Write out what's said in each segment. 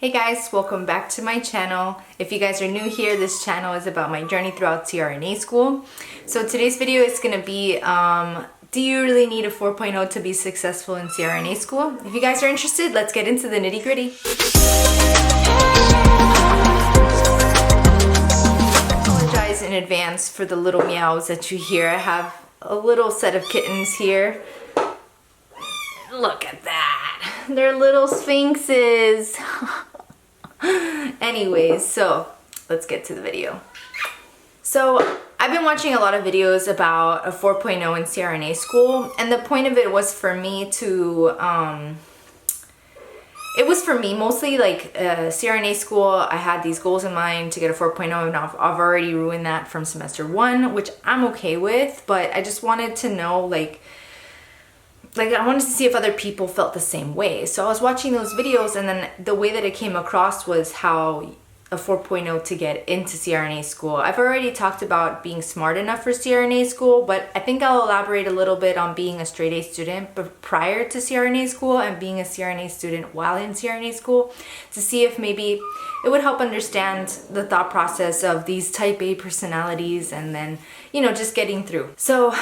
Hey guys, welcome back to my channel. If you guys are new here, this channel is about my journey throughout CRNA school. So today's video is going to be, do you really need a 4.0 to be successful in CRNA school? If you guys are interested, let's get into the nitty gritty. I apologize in advance for the little meows that you hear. I have a little set of kittens here. Look at that. They're little sphinxes. Anyways, so let's get to the video. So I've been watching a lot of videos about a 4.0 in CRNA school, and the point of it was for me to, it was for me mostly like CRNA school. I had these goals in mind to get a 4.0, and I've already ruined that from semester 1, which I'm okay with, but I just wanted to know like I wanted to see if other people felt the same way. So I was watching those videos, and then the way that it came across was how a 4.0 to get into CRNA school. I've already talked about being smart enough for CRNA school, but I think I'll elaborate a little bit on being a straight A student prior to CRNA school and being a CRNA student while in CRNA school, to see if maybe it would help understand the thought process of these type A personalities, and then, you know, just getting through. So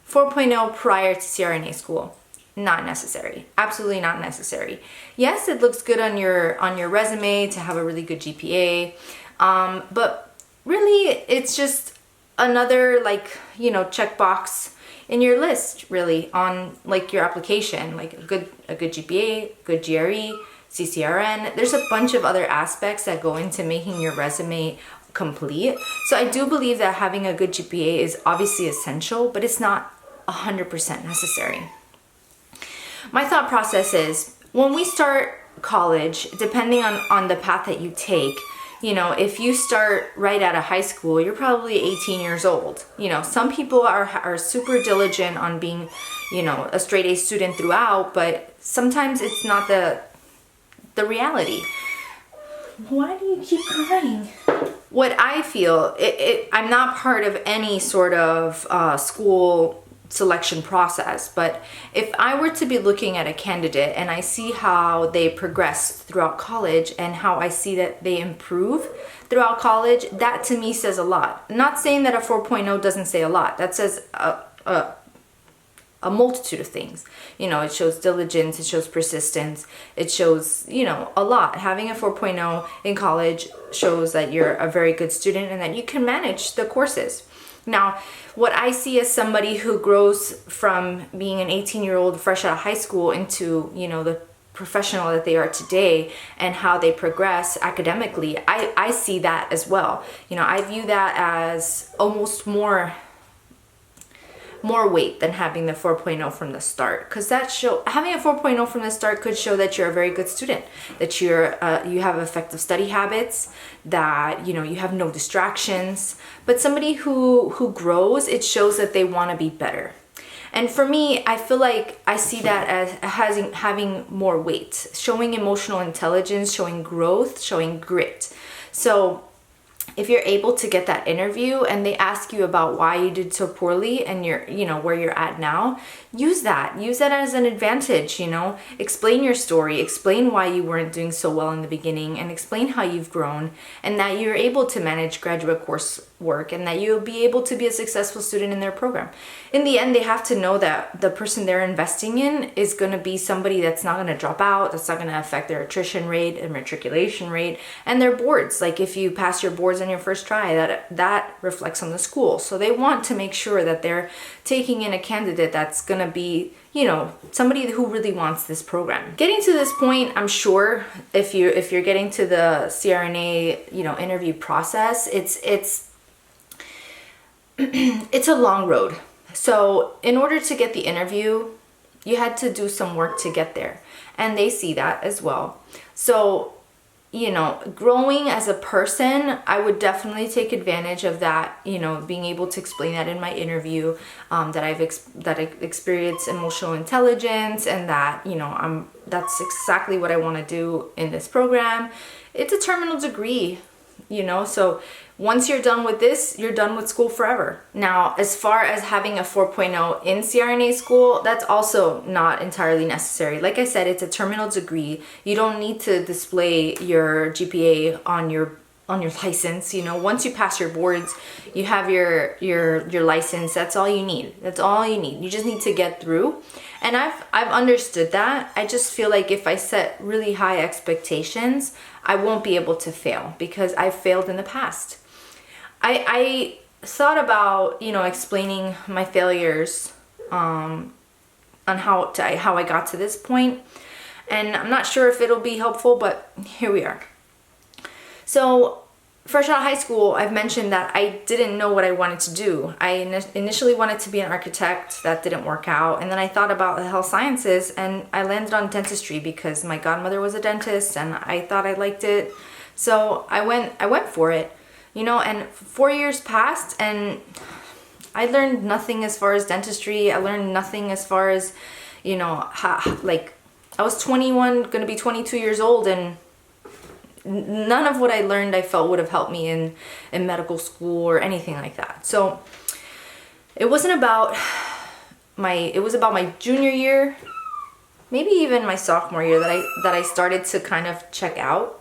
4.0 prior to CRNA school, not necessary. Absolutely not necessary. Yes, it looks good on your resume to have a really good GPA, but really it's just another, like, you know, checkbox in your list, really, on like your application, like a good GPA, good GRE, CCRN. There's a bunch of other aspects that go into making your resume complete. So I do believe that having a good GPA is obviously essential, but it's not 100% necessary. My thought process is, when we start college, depending on the path that you take, you know, if you start right out of high school, you're probably 18 years old. You know, some people are super diligent on being, you know, a straight A student throughout, but sometimes it's not the reality. Why do you keep crying? What I feel, I'm not part of any sort of school selection process, but if I were to be looking at a candidate and I see how they progress throughout college and how I see that they improve throughout college, that to me says a lot. I'm not saying that a 4.0 doesn't say a lot. That says a multitude of things. You know, it shows diligence, it shows persistence, it shows, you know, a lot. Having a 4.0 in college shows that you're a very good student and that you can manage the courses. Now, what I see as somebody who grows from being an 18-year-old fresh out of high school into, you know, the professional that they are today and how they progress academically, I see that as well. You know, I view that as almost more weight than having the 4.0 from the start, because having a 4.0 from the start could show that you're a very good student, that you have effective study habits, that, you know, you have no distractions. But somebody who grows, it shows that they want to be better. And for me, I feel like I see that as having more weight, showing emotional intelligence, showing growth, showing grit. So if you're able to get that interview and they ask you about why you did so poorly and you're, you know, where you're at now, use that as an advantage. You know, explain your story, explain why you weren't doing so well in the beginning, and explain how you've grown and that you're able to manage graduate coursework and that you'll be able to be a successful student in their program. In the end, they have to know that the person they're investing in is going to be somebody that's not going to drop out, that's not going to affect their attrition rate and matriculation rate and their boards. Like, if you pass your boards on your first try, that reflects on the school. So they want to make sure that they're taking in a candidate that's going to be, you know, somebody who really wants this program. Getting to this point, I'm sure if you're getting to the CRNA, you know, interview process, it's it's a long road. So in order to get the interview, you had to do some work to get there, and they see that as well. So, you know, growing as a person, I would definitely take advantage of that, you know, being able to explain that in my interview, that I experienced emotional intelligence, and that, you know, that's exactly what I want to do in this program. It's a terminal degree. you know? So once you're done with this, you're done with school forever. Now, as far as having a 4.0 in CRNA school, that's also not entirely necessary. Like I said, it's a terminal degree. You don't need to display your GPA on your license. You know, once you pass your boards, you have your license. That's all you need. That's all you need. You just need to get through. And I've understood that. I just feel like if I set really high expectations, I won't be able to fail, because I've failed in the past. I thought about, you know, explaining my failures on how I got to this point, and I'm not sure if it'll be helpful, but here we are. So fresh out of high school, I've mentioned that I didn't know what I wanted to do. I initially wanted to be an architect. That didn't work out. And then I thought about the health sciences, and I landed on dentistry because my godmother was a dentist and I thought I liked it. So I went for it, you know, and 4 years passed and I learned nothing as far as dentistry. I learned nothing as far as, you know, like I was 21, gonna be 22 years old, and none of what I learned I felt would have helped me in medical school or anything like that. So it wasn't about it was about my junior year, maybe even my sophomore year, that I started to kind of check out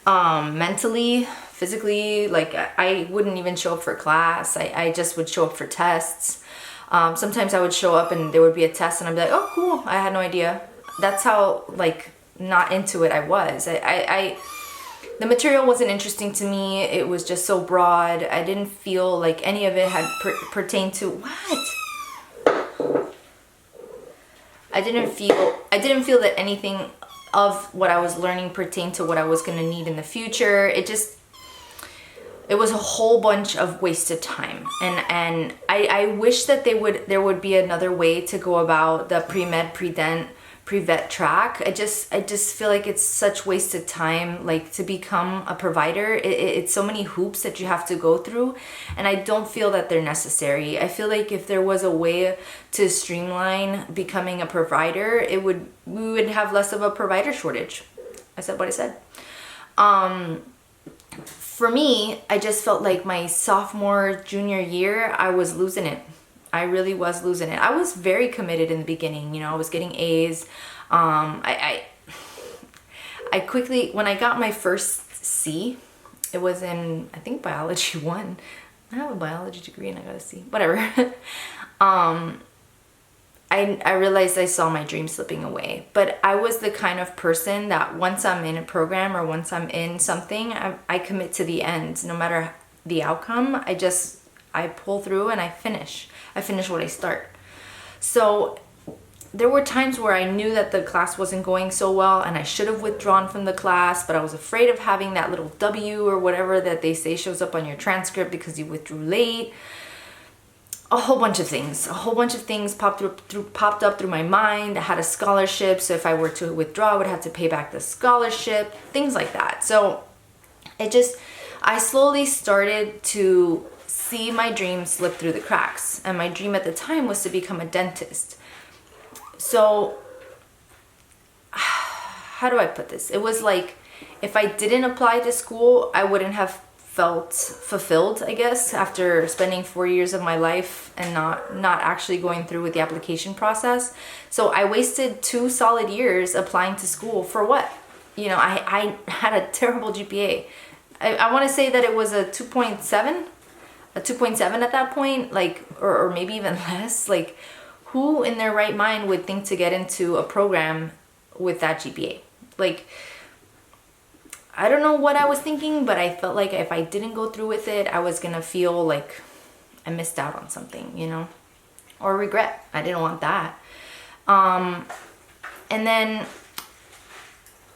mentally, physically. Like I wouldn't even show up for class. I just would show up for tests. Sometimes I would show up and there would be a test and I'd be like, oh cool, I had no idea. That's how like not into it I was. The material wasn't interesting to me. It was just so broad. I didn't feel like any of it had pertained to what? I didn't feel that anything of what I was learning pertained to what I was going to need in the future. It was a whole bunch of wasted time. And I wish that there would be another way to go about the pre-med, pre-dent, pre-vet track. I just feel like it's such wasted time, like to become a provider. It's so many hoops that you have to go through, and I don't feel that they're necessary. I feel like if there was a way to streamline becoming a provider, we would have less of a provider shortage. I said what I said. For me, I just felt like my sophomore, junior year, I was losing it. I really was losing it. I was very committed in the beginning. You know, I was getting A's. I quickly, when I got my first C, it was in, I think, biology 1. I have a biology degree and I got a C. Whatever. I realized I saw my dream slipping away. But I was the kind of person that once I'm in a program or once I'm in something, I commit to the end. No matter the outcome, I pull through and I finish what I start. So there were times where I knew that the class wasn't going so well and I should have withdrawn from the class, but I was afraid of having that little W or whatever that they say shows up on your transcript because you withdrew late. A whole bunch of things popped up through my mind. I had a scholarship, so if I were to withdraw, I would have to pay back the scholarship, things like that. So I slowly started to see my dream slip through the cracks. And my dream at the time was to become a dentist. So how do I put this? It was like, if I didn't apply to school, I wouldn't have felt fulfilled, I guess, after spending 4 years of my life and not actually going through with the application process. So I wasted 2 solid years applying to school for what? You know, I had a terrible GPA. I want to say that it was a 2.7 at that point, like, or maybe even less. Like, who in their right mind would think to get into a program with that GPA? Like, I don't know what I was thinking, but I felt like if I didn't go through with it, I was gonna feel like I missed out on something, you know, or regret. I didn't want that. And then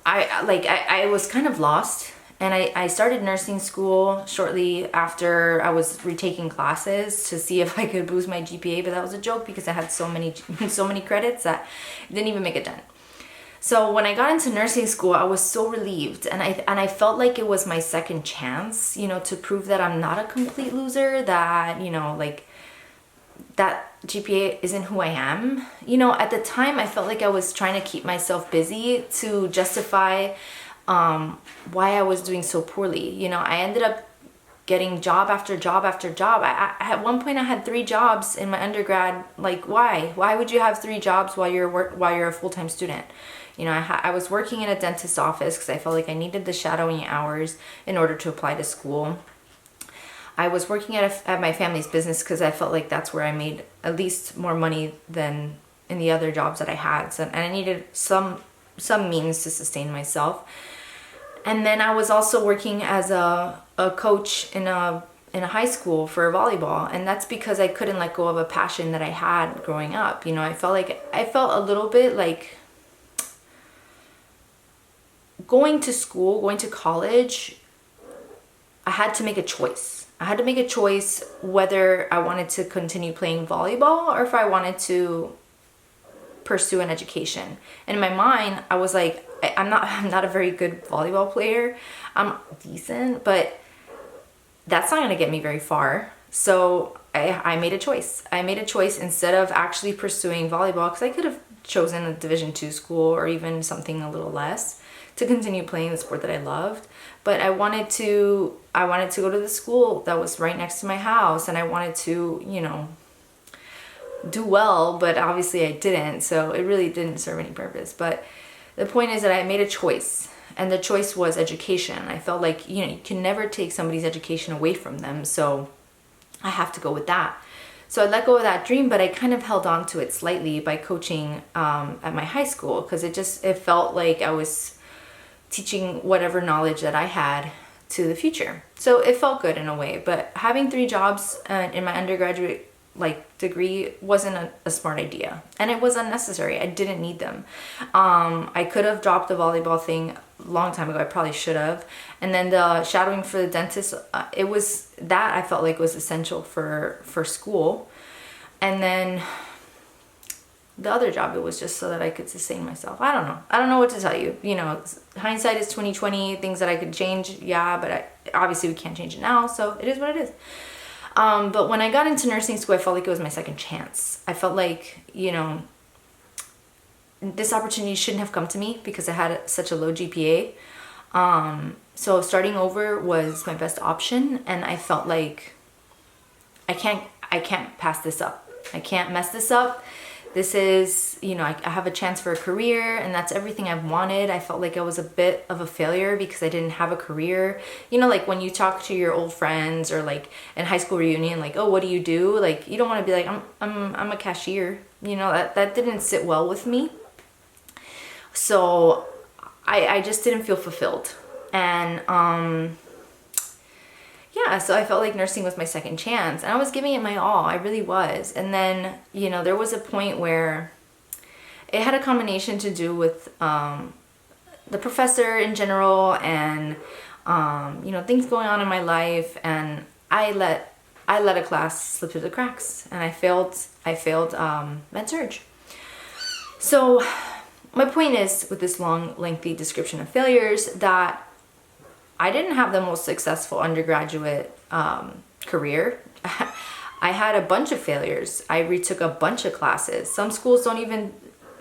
I was kind of lost. And I started nursing school shortly after I was retaking classes to see if I could boost my GPA, but that was a joke because I had so many credits that it didn't even make a dent. So when I got into nursing school, I was so relieved, and I felt like it was my second chance, you know, to prove that I'm not a complete loser, that, you know, like, that GPA isn't who I am. You know, at the time I felt like I was trying to keep myself busy to justify why I was doing so poorly. You know, I ended up getting job after job after job. At one point I had 3 jobs in my undergrad. Like, why would you have 3 jobs while you're a full-time student? You know, I was working in a dentist's office because I felt like I needed the shadowing hours in order to apply to school. I was working at my family's business because I felt like that's where I made at least more money than in the other jobs that I had. So, and I needed some means to sustain myself. And then I was also working as a coach in a high school for volleyball, and that's because I couldn't let go of a passion that I had growing up. You know, I felt a little bit like going to school, going to college. I had to make a choice. I had to make a choice whether I wanted to continue playing volleyball or if I wanted to pursue an education. And in my mind, I was like, I'm not a very good volleyball player. I'm decent, but that's not going to get me very far. So I made a choice. I made a choice instead of actually pursuing volleyball, because I could have chosen a Division II school or even something a little less to continue playing the sport that I loved. But I wanted to go to the school that was right next to my house, and I wanted to, you know, do well, but obviously I didn't, so it really didn't serve any purpose. But the point is that I made a choice, and the choice was education. I felt like, you know, you can never take somebody's education away from them, so I have to go with that. So I let go of that dream, but I kind of held on to it slightly by coaching at my high school, because it felt like I was teaching whatever knowledge that I had to the future. So it felt good in a way, but having 3 jobs in my undergraduate degree wasn't a smart idea, and it was unnecessary. I didn't need them. I could have dropped the volleyball thing a long time ago. I probably should have. And then the shadowing for the dentist, it was that I felt like was essential for school. And then the other job, it was just so that I could sustain myself. I don't know what to tell you. You know, hindsight is 20/20. Things that I could change, yeah, but obviously we can't change it now, so it is what it is. But when I got into nursing school, I felt like it was my second chance. I felt like, you know, this opportunity shouldn't have come to me because I had such a low GPA. So starting over was my best option, and I felt like I can't pass this up. I can't mess this up. This is, you know, I have a chance for a career, and that's everything I've wanted. I felt like I was a bit of a failure because I didn't have a career. You know, like when you talk to your old friends or like in high school reunion, like, oh, what do you do? Like, you don't want to be like, I'm a cashier. You know, that didn't sit well with me. So I just didn't feel fulfilled. And yeah, so I felt like nursing was my second chance, and I was giving it my all. I really was. And then, you know, there was a point where it had a combination to do with the professor in general, and you know, things going on in my life, and I let a class slip through the cracks, and I failed med-surg. So my point is, with this long, lengthy description of failures, that I didn't have the most successful undergraduate career. I had a bunch of failures. I retook a bunch of classes. Some schools don't even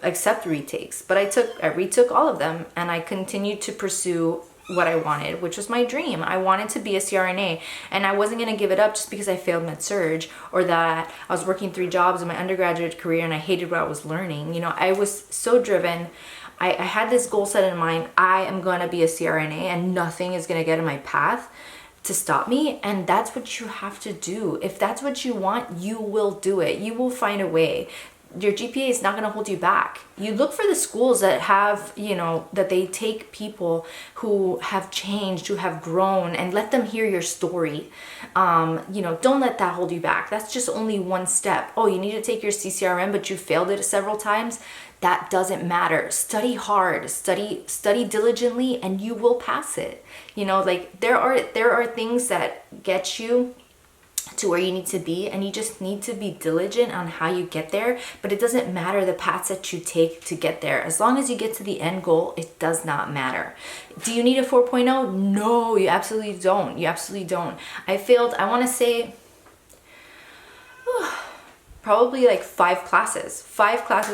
accept retakes, but I retook all of them, and I continued to pursue what I wanted, which was my dream. I wanted to be a CRNA, and I wasn't going to give it up just because I failed med-surg, or that I was working 3 jobs in my undergraduate career and I hated what I was learning. You know, I was so driven. I had this goal set in mind. I am going to be a CRNA, and nothing is going to get in my path to stop me. And that's what you have to do. If that's what you want, you will do it. You will find a way. Your GPA is not going to hold you back. You look for the schools that have, you know, that they take people who have changed, who have grown, and let them hear your story. You know, don't let that hold you back. That's just only one step. Oh, you need to take your CCRM, but you failed it several times. That doesn't matter. Study hard, study diligently, and you will pass it. You know, like there are things that get you to where you need to be, and you just need to be diligent on how you get there. But it doesn't matter the paths that you take to get there. As long as you get to the end goal, it does not matter. Do you need a 4.0? No, you absolutely don't. You absolutely don't. I failed, I want to say, probably like 5 classes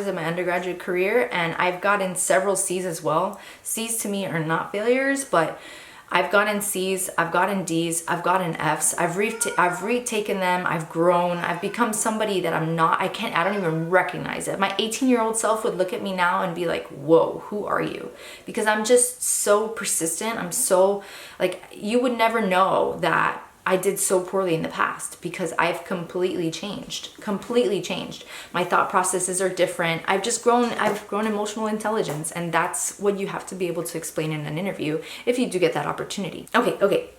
in my undergraduate career, and I've gotten several C's as well. C's to me are not failures, but I've gotten C's, I've gotten D's, I've gotten F's. I've retaken them, I've grown, I've become somebody that I don't even recognize it. My 18-year-old self would look at me now and be like, whoa, who are you? Because I'm just so persistent. I'm so, like, you would never know that I did so poorly in the past, because I've completely changed. My thought processes are different. I've grown emotional intelligence, and that's what you have to be able to explain in an interview if you do get that opportunity. Okay.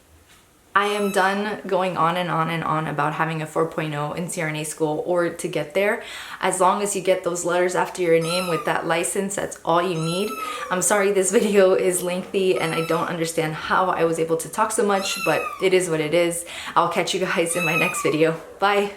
I am done going on and on and on about having a 4.0 in CRNA school, or to get there. As long as you get those letters after your name with that license, that's all you need. I'm sorry this video is lengthy and I don't understand how I was able to talk so much, but it is what it is. I'll catch you guys in my next video. Bye.